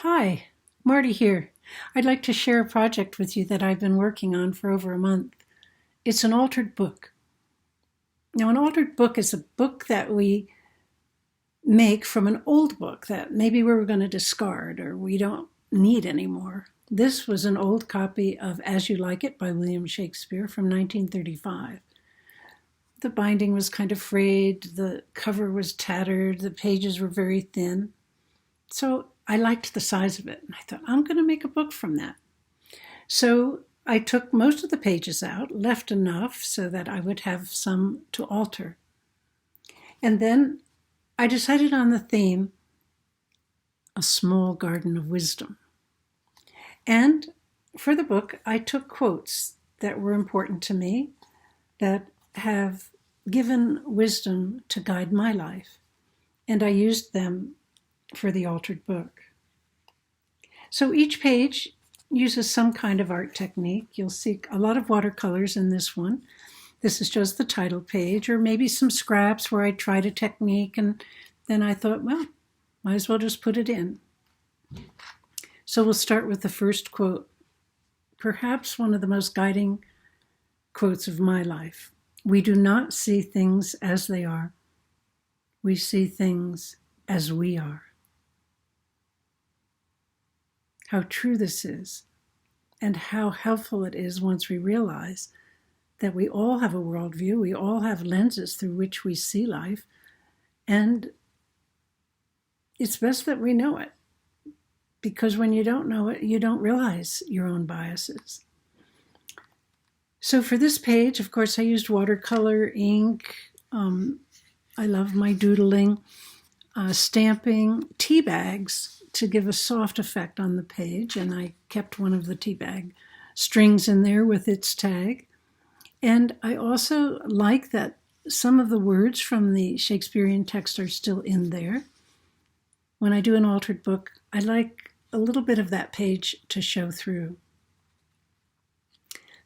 Hi, Marty here. I'd like to share a project with you that I've been working on for over a month. It's an altered book. Now, an altered book is a book that we make from an old book that maybe we were going to discard or we don't need anymore. This was an old copy of As You Like It by William Shakespeare from 1935. The binding was kind of frayed, the cover was tattered, the pages were very thin. So I liked the size of it, and I thought, I'm going to make a book from that. So I took most of the pages out, left enough so that I would have some to alter. And then I decided on the theme, A Small Garden of Wisdom. And for the book, I took quotes that were important to me, that have given wisdom to guide my life. And I used them for the altered book. So each page uses some kind of art technique. You'll see a lot of watercolors in this one. This is just the title page, or maybe some scraps where I tried a technique and then I thought, well, might as well just put it in. So we'll start with the first quote, perhaps one of the most guiding quotes of my life. We do not see things as they are. We see things as we are. How true this is, and how helpful it is once we realize that we all have a worldview, we all have lenses through which we see life, and it's best that we know it, because when you don't know it, you don't realize your own biases. So for this page, of course, I used watercolor, ink. I love my doodling, stamping, tea bags to give a soft effect on the page. And I kept one of the tea bag strings in there with its tag. And I also like that some of the words from the Shakespearean text are still in there. When I do an altered book, I like a little bit of that page to show through.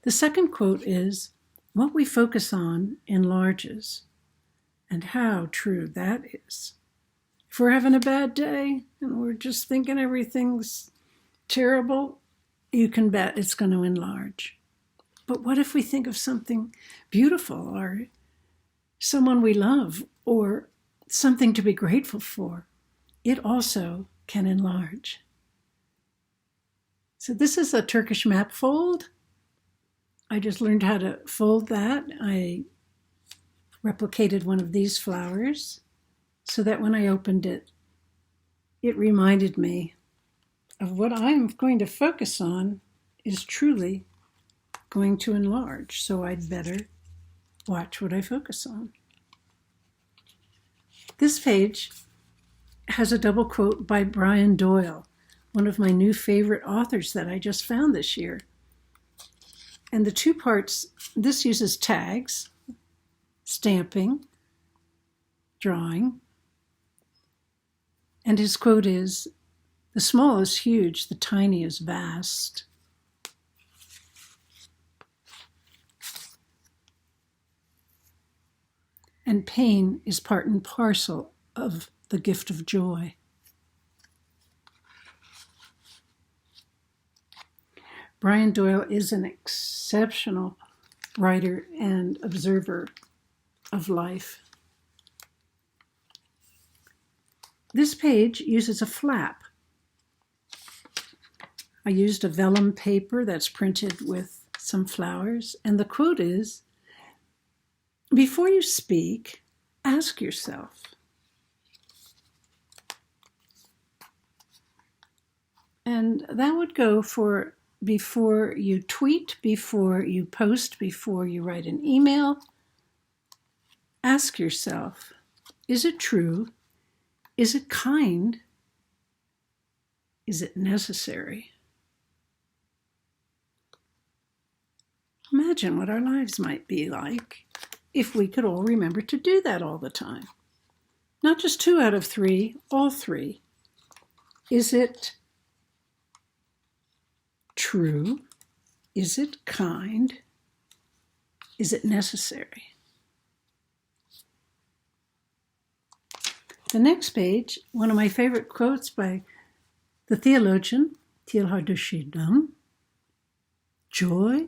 The second quote is, what we focus on enlarges, and how true that is. If we're having a bad day and we're just thinking everything's terrible, you can bet it's going to enlarge. But what if we think of something beautiful or someone we love or something to be grateful for? It also can enlarge. So this is a Turkish map fold. I just learned how to fold that. I replicated one of these flowers so that when I opened it, it reminded me of what I'm going to focus on is truly going to enlarge. So I'd better watch what I focus on. This page has a double quote by Brian Doyle, one of my new favorite authors that I just found this year. And the two parts, this uses tags, stamping, drawing. And his quote is, the small is huge, the tiny is vast. And pain is part and parcel of the gift of joy. Brian Doyle is an exceptional writer and observer of life. This page uses a flap. I used a vellum paper that's printed with some flowers, and the quote is, before you speak, ask yourself, and that would go for before you tweet, before you post, before you write an email. Ask yourself, is it true? Is it kind? Is it necessary? Imagine what our lives might be like if we could all remember to do that all the time. Not just 2 out of 3, all 3. Is it true? Is it kind? Is it necessary? The next page, one of my favorite quotes by The theologian, Teilhard de Chardin, joy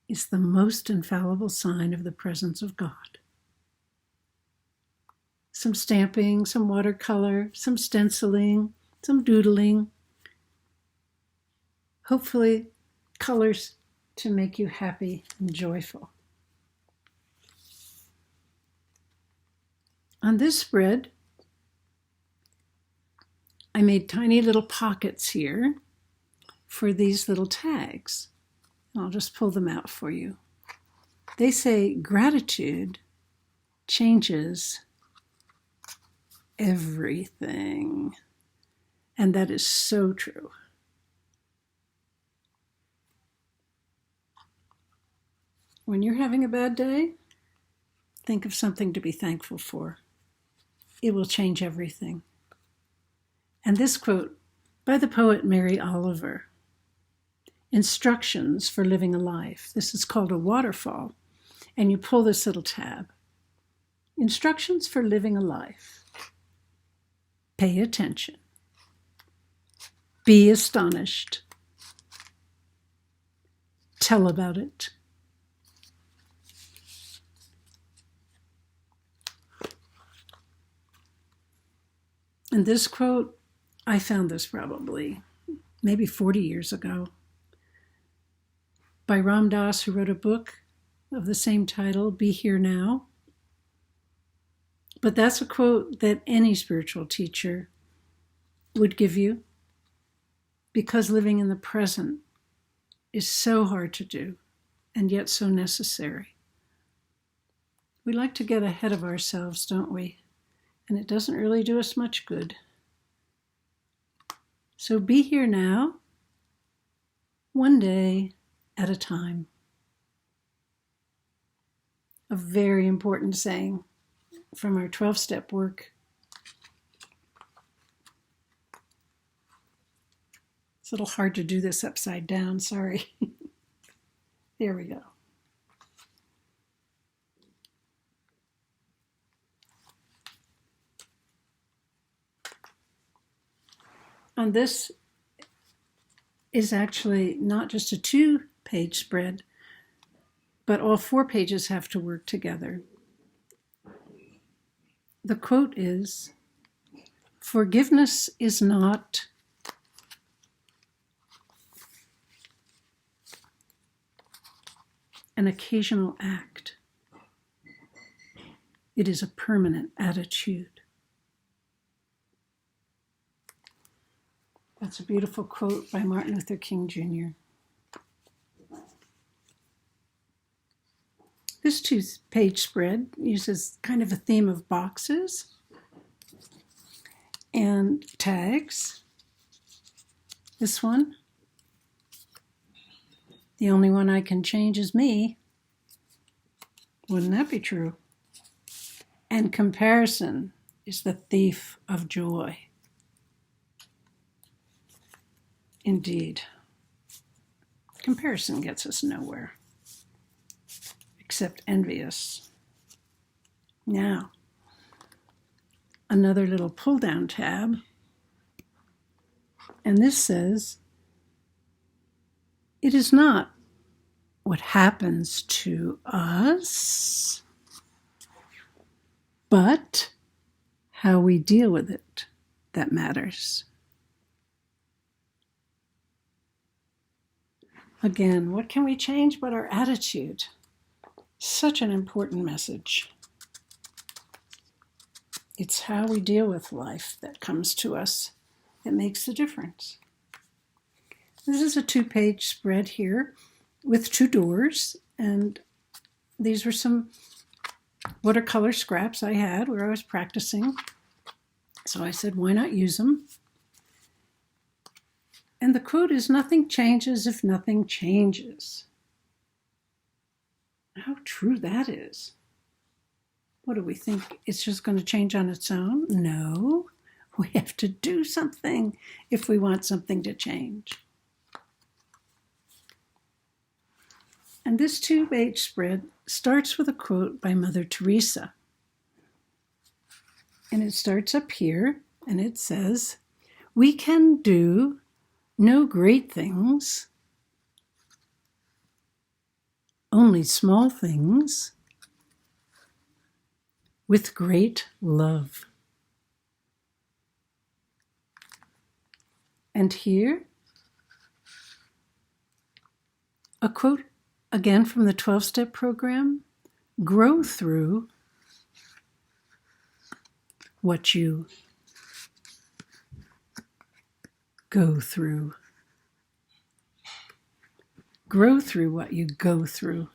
is the most infallible sign of the presence of God. Some stamping, some watercolor, some stenciling, some doodling. Hopefully, colors to make you happy and joyful. On this spread, I made tiny little pockets here for these little tags. I'll just pull them out for you. They say gratitude changes everything. And that is so true. When you're having a bad day, think of something to be thankful for. It will change everything. And this quote by the poet Mary Oliver, instructions for living a life. This is called a waterfall, and you pull this little tab. Instructions for living a life. Pay attention. Be astonished. Tell about it. And this quote, I found this probably maybe 40 years ago by Ram Dass, who wrote a book of the same title, Be Here Now. But that's a quote that any spiritual teacher would give you, because living in the present is so hard to do and yet so necessary. We like to get ahead of ourselves, don't we? And it doesn't really do us much good. So be here now, one day at a time. A very important saying from our 12-step work. It's a little hard to do this upside down, sorry. There we go. And this is actually not just a 2-page spread, but all 4 pages have to work together. The quote is, "Forgiveness is not an occasional act. It is a permanent attitude." That's a beautiful quote by Martin Luther King Jr. This 2-page spread uses kind of a theme of boxes and tags. This one, the only one I can change is me. Wouldn't that be true? And comparison is the thief of joy. Indeed, comparison gets us nowhere, except envious. Now, another little pull-down tab, and this says, "It is not what happens to us, but how we deal with it that matters." Again, what can we change but our attitude? Such an important message. It's how we deal with life that comes to us that makes the difference. This is a 2-page spread here with 2 doors, and these were some watercolor scraps I had where I was practicing. So I said, why not use them? And the quote is, "Nothing changes if nothing changes." How true that is. What do we think? It's just going to change on its own? No, we have to do something if we want something to change. And this 2-page spread starts with a quote by Mother Teresa. And it starts up here, and it says, We can do no great things, only small things, with great love. And here, a quote again from the 12-step program: grow through what you go through. Grow through what you go through,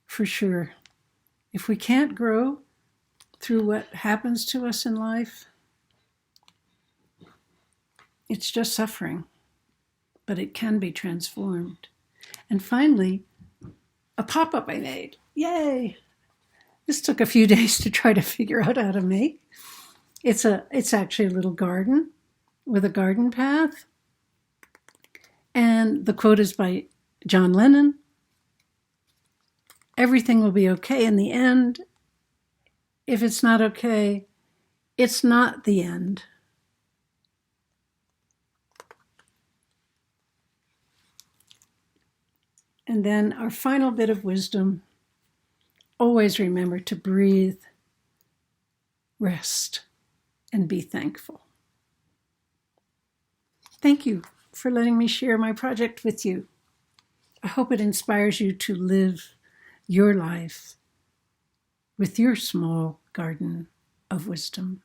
for sure. If we can't grow through what happens to us in life, it's just suffering, but it can be transformed. And finally, a pop-up I made. Yay! This took a few days to try to figure out how to make. It's actually a little garden with a garden path. And the quote is by John Lennon: everything will be okay in the end. If it's not okay, it's not the end. And then our final bit of wisdom: always remember to breathe, rest, and be thankful. Thank you for letting me share my project with you. I hope it inspires you to live your life with your small garden of wisdom.